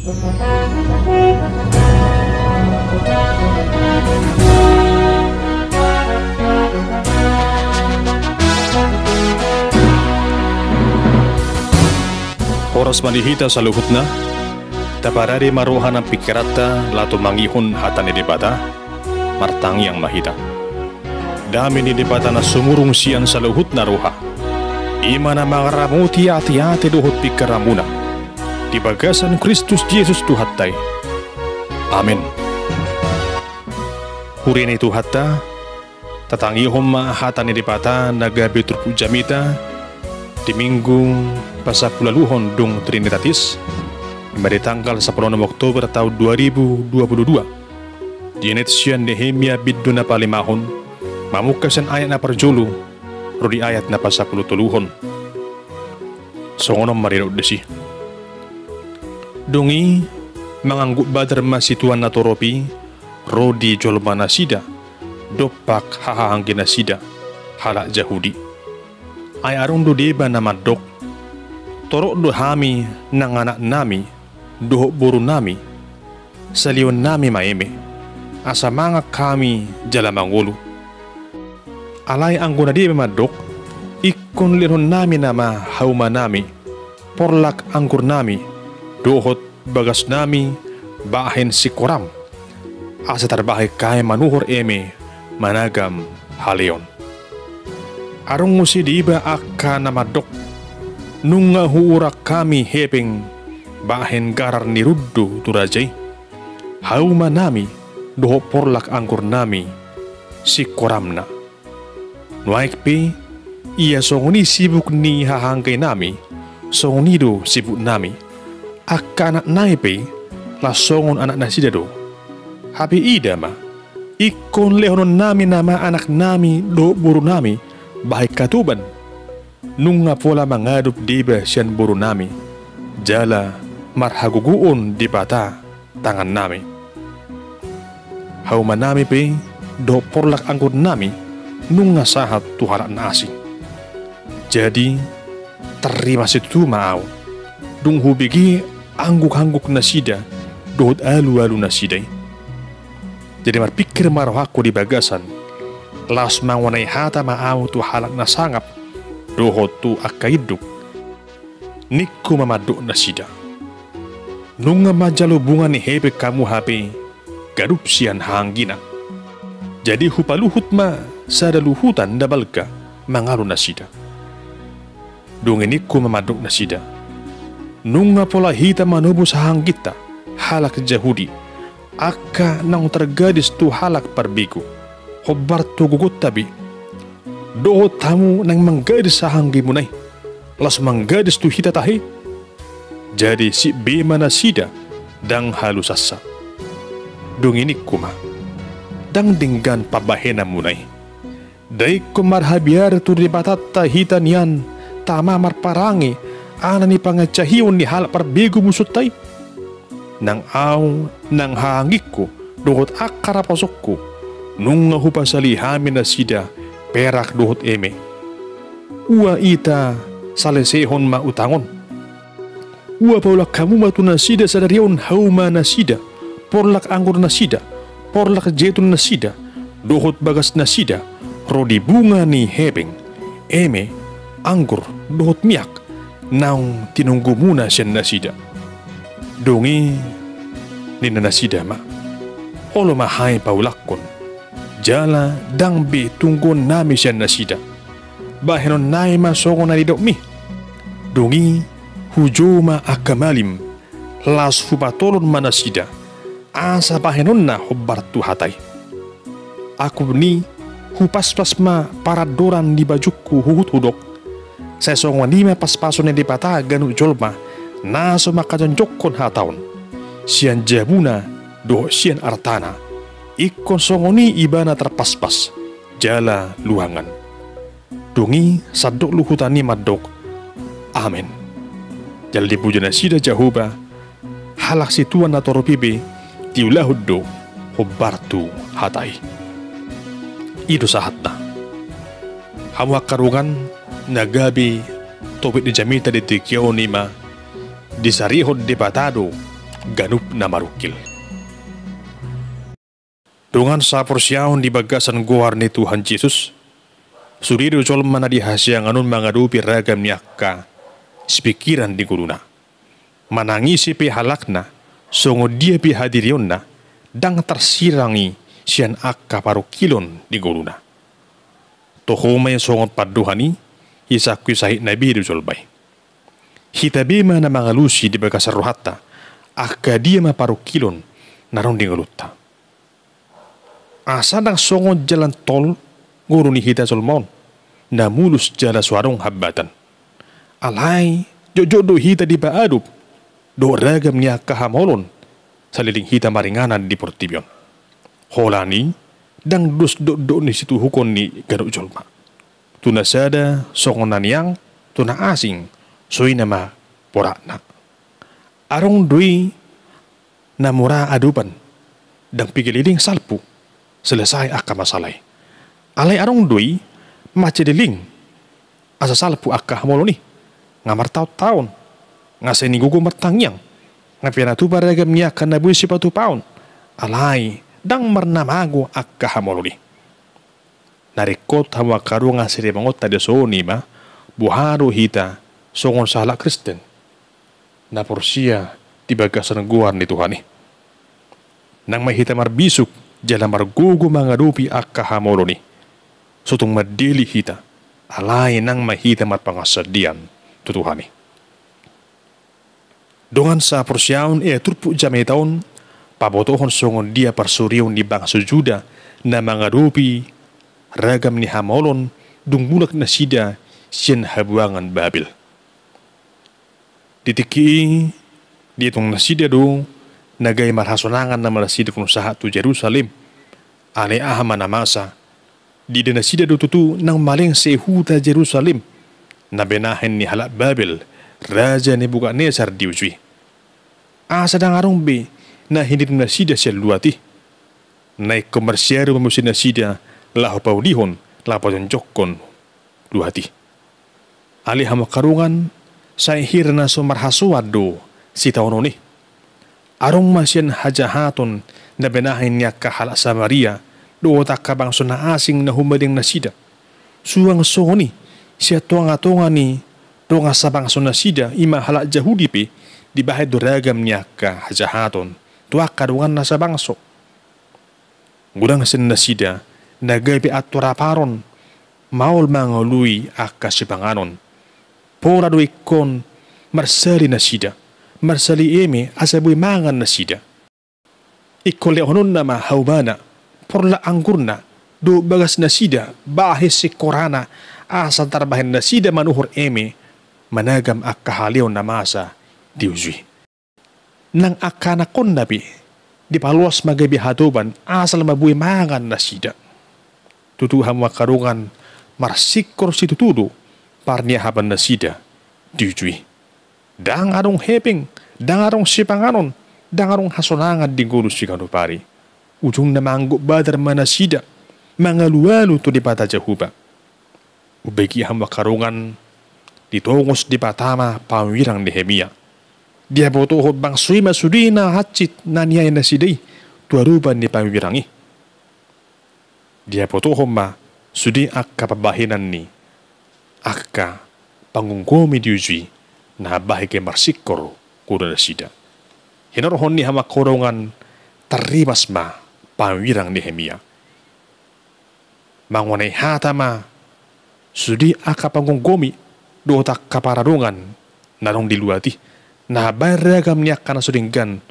Oras manihita sa luhut na, taparari maruhan ang pikirata lato mangihon hatan ni debata, martangi ang mahita. Dami ni debata na sumurong siyan sa luhut na ruha. Ima na mangaramuti ati-ati luhut pikaramuna. Di bagasan Kristus Jesus tuhatay. Amen. Hurin itu hatta, tatangihon maahatan ni debata nagabitur jamita, di minggu pasapulaluhon dung Trinitatis pada tanggal 10 Oktober tahun 2022 di Netsian Nehemia biddu na palimahon mamukasan ayat na parjulu rudi ayat na pasapulutuluhon songonom marirod desi dungi manganggut badar masituan na toropi rodi jolmana sida dopak hahahangina sida halak jahudi ay arundo deba na madok torok do hami nang anak nami dohok buru nami salion nami maeme asa mga kami jalamangulu alay angguna di madok ikon lirhon nami nama hauma nami porlak anggur nami dohot bagas nami bahin sikoram asa tarbahay kay manuhor eme managam haleon arong musi diba akka na madok nunga huurak kami hepeng bahen garar ni ruddu turajay hauma nami doho porlak angkur nami si koramna nuaik pe iya songoni sibuk ni hahangkay nami songoni do sibuk nami akka anak naipe la songon anak nasida do habi ida ma ikon lehonon nami nama anak nami do buru nami baik katuban nunga pola mangadup diba siyan buru nami jala marhaguguon di bata tangan nami hauma nami pe do porlak anggur nami nunga sahat tuharak nasi jadi terima situ mau dung hubigi angguk-angguk nasida dohot alu-alu nasidai jadi marpikir marwaku di bagasan las mangunai hata mau tu halak nasangap dohot tu akaiduk nikku mamaduk nasida nunga majalu bunga ni hebe kamu hape garup sian hanggina jadi hupaluhut ma sada luhutan dabalka mangalu nasida dunga nikku mamaduk nasida nunga pola hita manubus hanggita halak jahudi akka nang tergadis tu halak parbiku hobar tu gugut tabi doho tamu nang manggadis sa hanggi munay las manggadis tu hita tahi jadi si bema nasida dang halusasa dung ini kuma dang dinggan pabahena munay day kumar habiar tu ribatata hita niyan tama marparangi ana ni pangacahiyon ni halak parbigo musutay nang aw nang hangikku dohot akara pasokku nunga hupasali hamin nasida perak dohot eme ua ita salesehon ma utangon ua paulak kamu matu nasida sadarion hauma nasida porlak anggur nasida porlak jetun nasida dohot bagas nasida rodi bunga ni hebeng eme anggur dohot miak naung tinunggu muna sian nasida dongi nina nasida ma olo mahai paulakon jala dang be tunggon nami siyan nasida bahenon nai masongo na didok mi dongi hujuma akamalim las hupatolon manasida asa bahenon na hubbar tu hatai aku ni hupaspas ma paradoran di bajukku huhut hudok saya songo ni ma paspason di pata ganu jolma naso makajonjokon hataon sian jabuna doh sian artana ikon songoni ibana terpaspas jala luangan dongi sadok luhutani madok amen jal dipujana sida jahuba halak situan na toropibe tiulahuddo hubbartu hatai ido sahatta hamu akarungan nagabi tobit di jamita di tikiao nima disarihod di batado ganup na marukil. Dengan saporsiyaon di bagasan guar ni Tuhan Yesus, surido colma na dihasya nganun mangadupi ragam ni akka sepikiran di guruna. Manangisi pi halakna, songo dia pi hadirionna, dang tersirangi sian akka parukilon di guruna. Tohomay songo paduhani, isakwi sahit nabi di jolbay. Hitabima na mga lusi di bagasan rohata, akka dia maparukilon naron di ngalutta. Asa nang songo jalan tol, guru ni hita solmon, na mulus jala suarong habatan. Alay, jojo hita di baadup, do ragam niya kahamolon, saliling hita maringanan di portibyon. Holani, dang dus do ni situ hukon ni garuk jolma. Tuna sada, songo naniyang, tuna asing, soy nama porakna. Arong dui, na mura adupan, dang pigililing salpu, selesai akka masalay. Alay arong dui, macediling, asa salpu akka hamolo ni, ngamar taon, ngasay ni gugu martangyang, ngapianatu baragam niya kanabuy si patu paon, alay, dang marnamago akka hamolo ni. Narikot hawa karu ngasiri mangot tadi soni ba, buharo hita, songon sahala Kristen, na porsiya di bagasan guar ni Tuhan ni. Nang mahita marbisuk, jala margugo mangadupi akka hamolo ni. Sutong madili hita, alay nang mahita marpangasadian tutuhan ni. Dongan sa porsiyaon turpu jamay taon, pabotohon songon dia parsuriyon ni bangsa Juda na mangadupi ragam ni hamolon dungulak na sida siyan habuangan Babil. Ditiki ditong nasida do nagay marhasonangan na marasida kung sahat tu Jerusalem alay ahama na masa di nasida do tutu nang maling sehuta Jerusalem na benahin ni halak Babil Raja Nebukadnezar diujui. Asa dang arong be na hindi nasida siya luati naik komersyero mamusin nasida lahu paudihon lapo jonjokon luati. Ali hamakarungan sa ihir na sumarhasuad do si taono ni. Arong masyan hajahaton na benahin niya kahala sa Maria do otak kabang na asing na humading nasida. Suwang soni siya tuanga-tunga ni do nga sabang nasida ima hala Jahudi pi di bahay do ragam niya ka hajahaton tuak kadungan na sa bangso. Gudang sin nasida nagay pi aturaparon maul mangului akka si panganon. Pora do ikon marsali nasida, marsali eme asabuy mangan nasida. Ikole honon nama haubana, porla anggurna, do bagas nasida, bahis si korana, asa tarbahin nasida manuhur eme, managam akka haliw na masa diuzwi. Nang akka nakon nabi, di paluas magabi hatuban, asal mabuy mangan nasida. Tutuham makarungan, marsikor si tutudo, parnia haban nasida diujui. Dang arong heping, dang arong sipanganon, dang arong hasonangan di guru si kanupari. Ujung na manggo badar manasida, mga luwalo to di pata Jahuba. Ubegi hamba karungan, ditongos di patama pawirang Nehemia. Dia botoho bang sui masudi na hatsit na niya nasidai, tuaruban ni pawirangi. Dia botoho ma, sudi akka pabahinan ni, akka pangunggomi diujui na bahike marsikor kuda nasida. Hinorohon ni hama korongan taribas ma pawirang Nehemia. Mangunay hata ma sudi akka pangunggomi do tak kaparadungan narong diluati na baragam niya kana sudinggan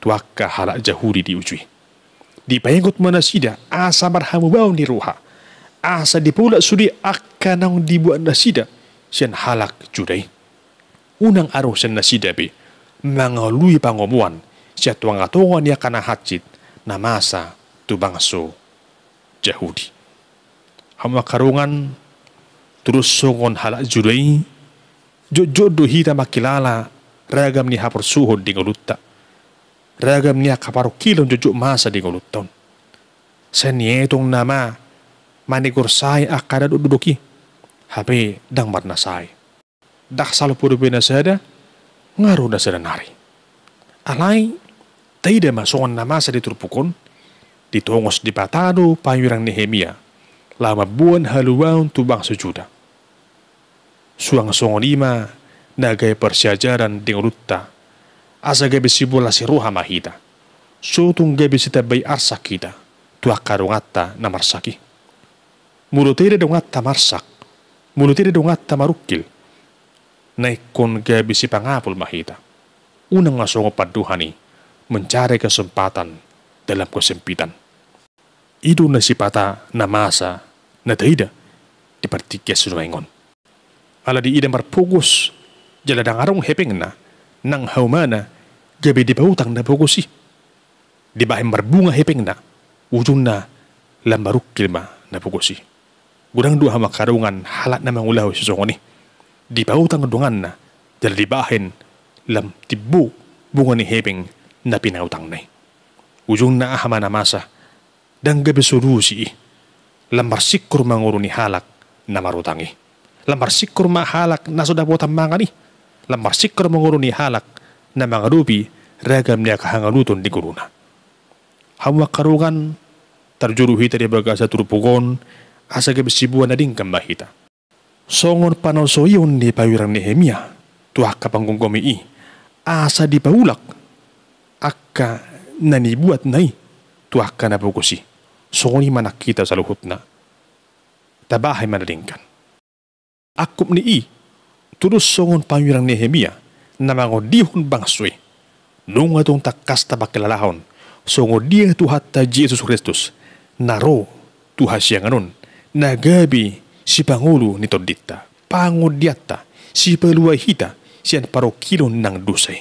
tuakka halak Jahudi diujui. Dipaingot manasida asa marhamubaw ni ruha. Asa dipula sudi akka nang dibuat nasida siyan halak Juday. Unang araw siyan nasida be, mangalui pangomuan siya tuang-atungan niya kana hatsit na masa tubangso Jahudi. Hamakarungan terus songon halak Juday, jojo hita makilala ragam ni hapor suhod di ngulutta. Ragam niya kaparukilon jojo masa di nguluton. Sa niyetong nama manigursay akada duduki. Hape dang marnasay. Dak salo puro binasada, ngaru na sa nari. Alai taida masongan nama sa diturpukon ditongos di patado payurang Nehemia lama buan haluan tubang sejuda. Suang songon lima nagai persyajaran ding rutta asa gabi sibola si roha mahita sotung gabi sita bay arsak kita tuak karungatta na marsaki mulutire dongatta marsak mulutire dongatta marukil naikon gabi si pangapul mahita unang ngasongo paduhani mencari kesempatan dalam kesempitan. Itu nasipata na masa na taida di partikia sunaingon. Ala di idam berfokus jaladang arong hepeng na nang haumana gabi di pautang na fokusi. Di bahem berbunga hepeng na ujung na lambaruk kilma na fokusi. Gudang dua hama karungan halat na mangulahu sesongoni. Di pautang dungan na jala di bahen lam tibu bunga ni hepeng na pinautang na. Ujung na ahama na masa dan gabi solusi lambar sikur manguru ni halak na marutangi. Lambar sikur ma halak na sudah buatan mangani. Lambar sikur manguru ni halak na mangarupi ragam niya kahangaluton di guruna. Hawa karungan terjuruhi tadi bagasa turupukon asa gabi sibuan na ding kambahita. Songon panosoyon ni pawirang Nehemia tuah kapanggunggumi i asa di paulak akka nanibuat nai tuah ka na bukusi songoni manak kita sa luhut na tabahay manalingkan akup ni i tulus songon pawirang Nehemia na mangodihon bangswe nung atong takas tabakilalahon songo dia tuhat ta Jesus Kristus naro tuha siya nganon nagabi si Pangulo ni Todita pangudyata si peluahita siyan parokilon ng dusay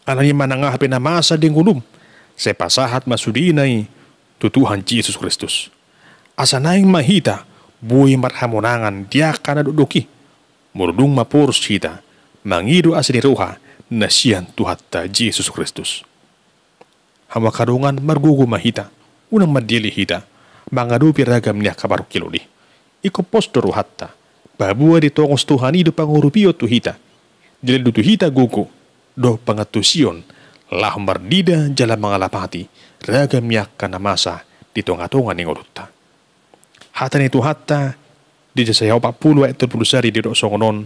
alani manangahapi na masa ding ulum sa pasahat masudinay tutuhan Jesus Kristus asanaing mahita buhay marhamonangan diya ka na duduki murdung mapuros kita mangido asiniruha na siyan tuhat ta Jesus Kristus hamakarungan margugo mahita unang madili hita mangadupi ragam niya kabarukiloni ikopos doruhatta babua di tongos Tuhan itu pangurupio tuhita jala dutuhita gugu do pangatusion lah mardida jala mangalapati ragam yak kana masa di tonga-tonga ning urutta hata ni tuhatta di jasayaw 40 ayat 30 sari di dok songonon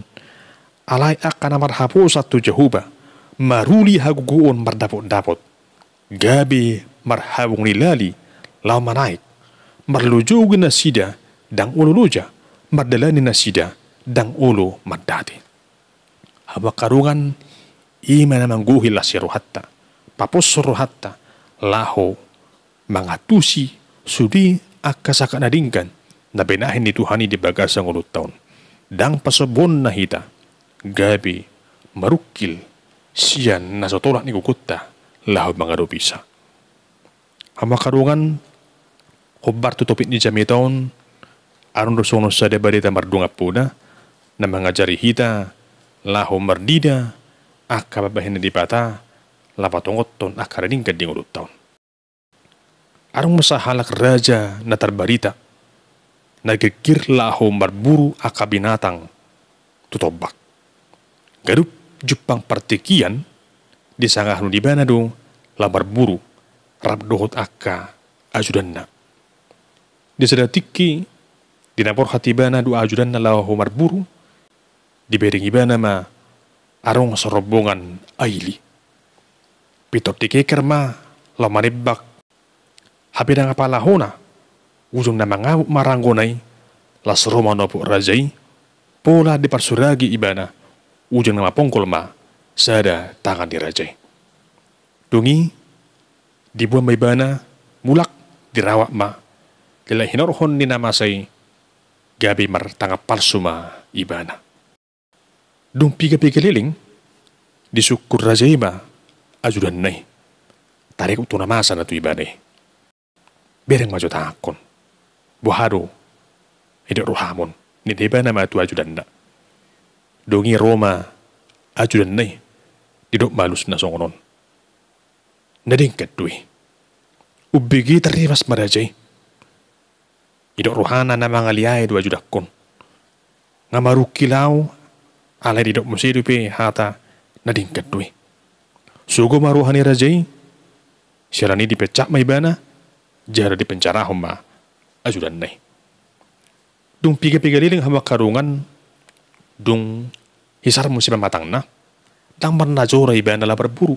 alai akan marhapo satu jahuba maruli haguguon mardapot-dapot gabi marhabung nilali lau manaik marlujugin na sida dang ulo luja mardalani na sida dang ulo mardati haba karungan ima na mangguhil la siruhatta papos suruhatta laho mangatusi sudi akasaka nadingkan na benahin ni Tuhani di bagasang ulut taon dang pasabon na hita gabi marukil siyan na sotolak ni kukutta laho mga rupisa haba karungan hubar tutupit ni Jamitaon aron dosono sa debarita mardungap puna na mangajari hita laho mardida akababahin na dipata lapatongoton akaraning kading ulut taon arong masahalak raja na tarbarita nagagir laho marburu akabinatang tutobak garup jupang partikian di sangah di bana do lamar buru rabdohot akka ajudan na di sedatiki dinapor hatibana do ajudan na laho marburu dibering ibana ma arong serobongan aili pitop dikeker ma lamanibak habidang apalahona ujung na mga maranggonay las Roma nopo rajay pola di parsuragi ibana ujung na mapongkol ma sada tangan di rajay dungi dibuang may ibana mulak dirawak ma kila hinorhon ni namasay gabi martanga palsu ma ibana dung piga-piga liling disukur rajay ma ajudan nay tarik uto namasa na tu ibana bereng maju takon buhado hidup rohamon ni deba nama tu ajudan na dongi Roma ajudan nai hidup malus na songonon nading kadui ubigi teribas marajay hidup rohana na mga liay du ajudakon ngamarukilaw alay hidup musidupi hata nading kadui Sugo maruhani rajai, sirani dipecak maibana, jara di penjara homa ajudan nai. Dung piga-piga liling hama karungan, dung hisar musim matang na, dang marnajora ibana la berburu.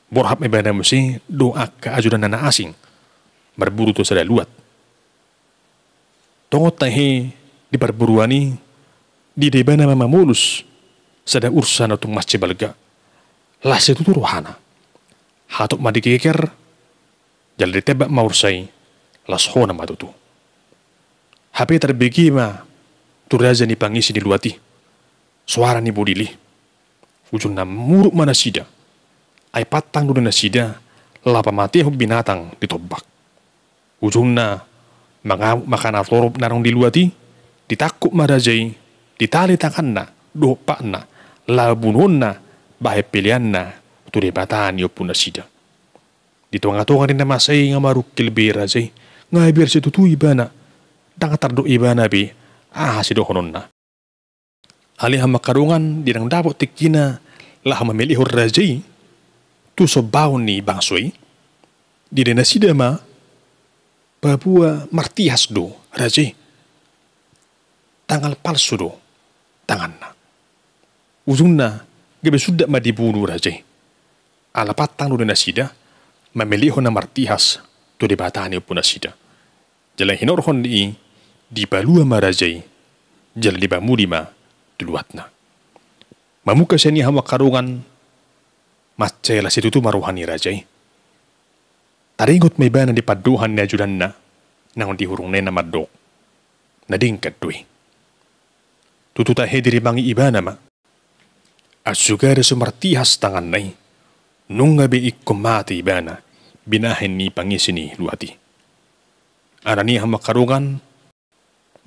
Borhap ibana musi dung akka ajudan nana asing, berburu tu sada luat. Tongot tahi di perburuani, di debana mama mulus, sada urusan untuk masjid balga. Las itu ruhana. Hatuk madi keker, jal ditebak maursai, las hona matutu. HP terbegi ma, turaja ni pangisi di luati. Suara ni bodili. Ujung na muruk mana sida. Ai patang dulu na sida, lapa mati hub binatang ditobak. Ujung na, makan atlorop narong di luati, ditakuk marajai, ditali tangan na, dopak na, labunon na, bahe pilihan na, turi batan yopun na sida. Ditonga-tonga rin na masay nga marukil berajay, nga biar situtu ibana, dangatardo ibana bi, sido honon na. Aliham makarungan, dinang dapot tikina, laham mamilihor rajay, tuso baon ni bangsoy, di na sida ma, babua martihas do, rajay. Tangal palsu do, tangan na. Ujung na, gabi sudah madibunuh rajay. Alapat tang do na sida, mamilihon na martihas, to di batani pun na sida. Jalan hinorhon di balua marajay, jalan di bamudima, duluat na. Mamuka siya ni hama karungan, matchay la situtu maruhani rajay. Taringot may bana di paduhan ni ajudan na, nang di hurung na madok, nadingkat doy. Tututahe diri bangi ibana ma, at sugara sumartihas tangan nai, nung gabi ikkumati ibana, binahin ni pangisini luati. Arani ang makarungan,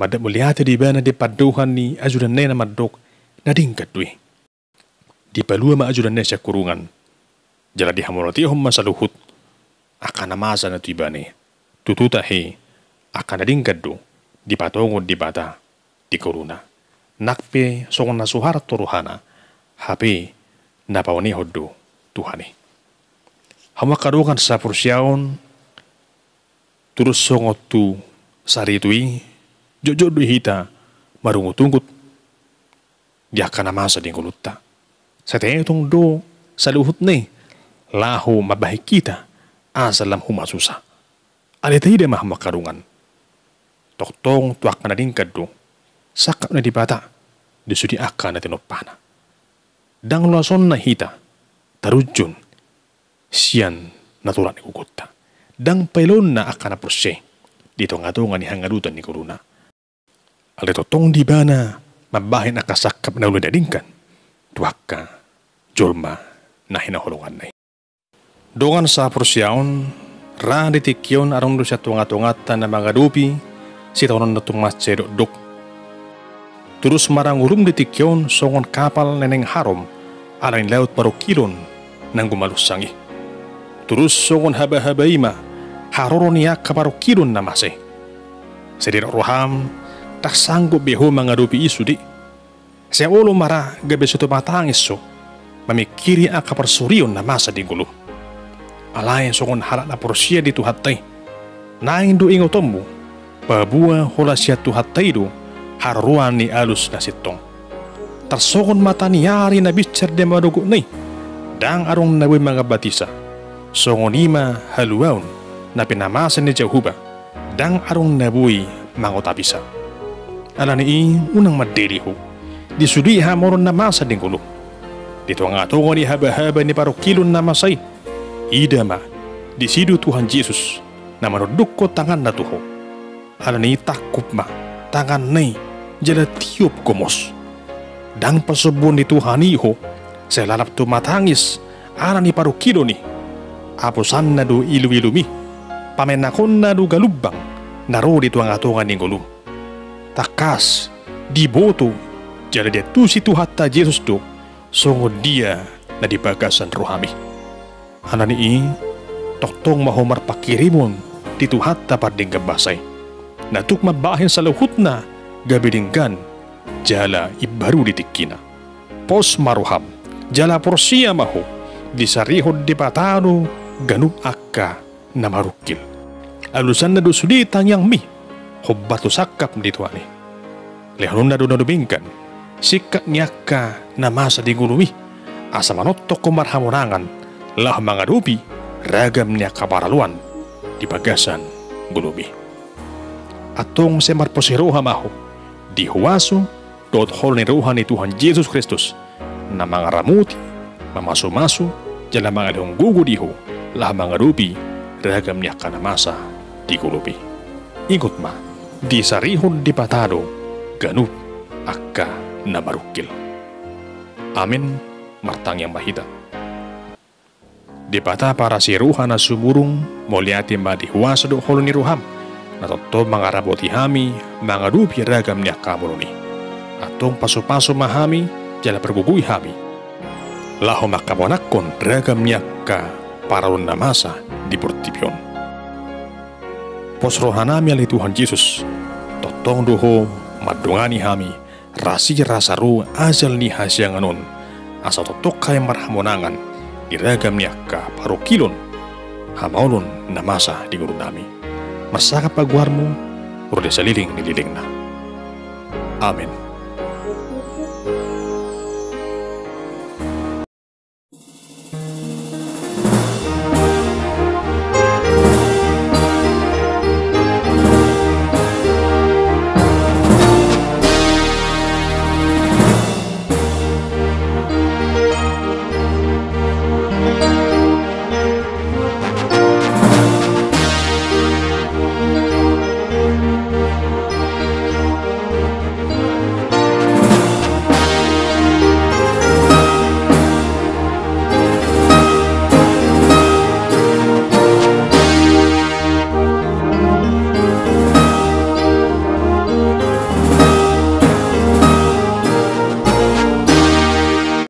madamuliate di ibana di paduhan ni ajudan na madok, nadingkat doy. Di palua ma ajudan na siya kurungan, jala di hamonati hom masaluhut, akan namasa na tibane, tututahe, akan nadingkat do, di patongod di bata, di kuruna. Nakpe songon na suhar turuhana, hape napawani hoddo Tuhani. Hama karungan sa persyaon, terus songot tu saritui, jojo du hita, marungutunggut, dia kana masa ding kulutta. Sa tayong do, sa luhut ni, lahu mabahik kita, asalam humasusa. Alita hida mah makarungan. Toktong tuak na ding kado, sakap na di bata, disudi aka na tinopana. Dang lason na hita, tarujun, siyan naturan ni kukutta. Dang pailon na aka na prosye, dito nga to nga ni hangarutan ni kuruna. Alito tong di bana, mabahin akasakap na ulit adingkan, tuak ka, jolma na hinahulungan na. Dongan sa prosyaon, ra ditikyon arong do siya tunga-tungatan na mga dupi, si taunon na tumas dok. Terus marang urum ditikyon songon kapal neneng harom, alain laut parukilon nang gumalusangi. Terus songon haba-habai ma, haroron niya kaparukilon na masih. Sedirok roham, tak sanggup beho mga dupi isu di. Saya ulo mara gabi suto matangis so, mamikiri ang kaparsuriyon na masa di gulo. Alain songon halak na porsiya di tuhatay. Naing do ingo tombo, babua hula siya tuhatay do, haruan ni alus na sitong. Tarsokon mata niyari na bicar de madugo ni, dang arong naboy mga batisa. Songon ima haluaon na pinamasan ni Jehuba, dang arong naboy mga utapisa. Ala ni unang madiriho, disudi ha moron na masa din gulo. Dito nga tungo ni haba-haba ni parukilon na masay. Idama, disidu Tuhan Yesus na manuduk ko tangan na tuho. Ala ni takup ma, tangan ni jala tiup kumos. Dang pasubon ni Tuhan iho, sa lalap tu matangis, ala ni parukilo ni. Apusan na do ilu-ilumi, pamenakon na do galubang, naro dito ang atungan ni gulum. Takas, di boto, jala dia tu si Tuhan ta Yesus do, songod dia na dibagasan rohami. Ana ni toktong mahomar pakirimon di Tuhan ta parding gabasay. Natuk mabahin sa luhut na gabidinggan jala ibaru ditikina. Pos maruham jala porsiya maho disarihod di patano ganup akka na marukil. Alusan na do suditang yang mi, hobbatu sakap dito ani. Lehonon na do nadubingkan, sikat niyaka na masa di gulumi, asa manotto kumarhamonangan, lah mga dupi, ragam niya kabaraluan, di bagasan gulumi. Atong semarposiruha maho, di huwaso, doot hol ni ruhan ni Tuhan Yesus Kristus, na mga ramuti, mamasu-masu, jala mga lihong gugudiho, lah mga dupi, ragam niya kanamasa, di gulumi. Ingot ma, di sarihon di patado, ganup akka na marukil. Amin, martang yang mahita. Di pata para si ruhan na sumurung, moliati ma di huwasa do holo ni ruham, na totoo mga raboti hami, mga dupi ragam niya kamuruni. Atong paso-paso mahami, jala perguguy hami. Laho makamonakon ragam niya ka pararon na masa di portipyon. Posrohanami ali Tuhan Yesus, totong duho madungani hami, rasi rasa ru azal ni hasyanganon, asa totok kaya marhamonangan, iragam niya ka parokilon, hamaulon na masa di guru nami. Masaka pagwarmo, urde saliling nililing na. Amen.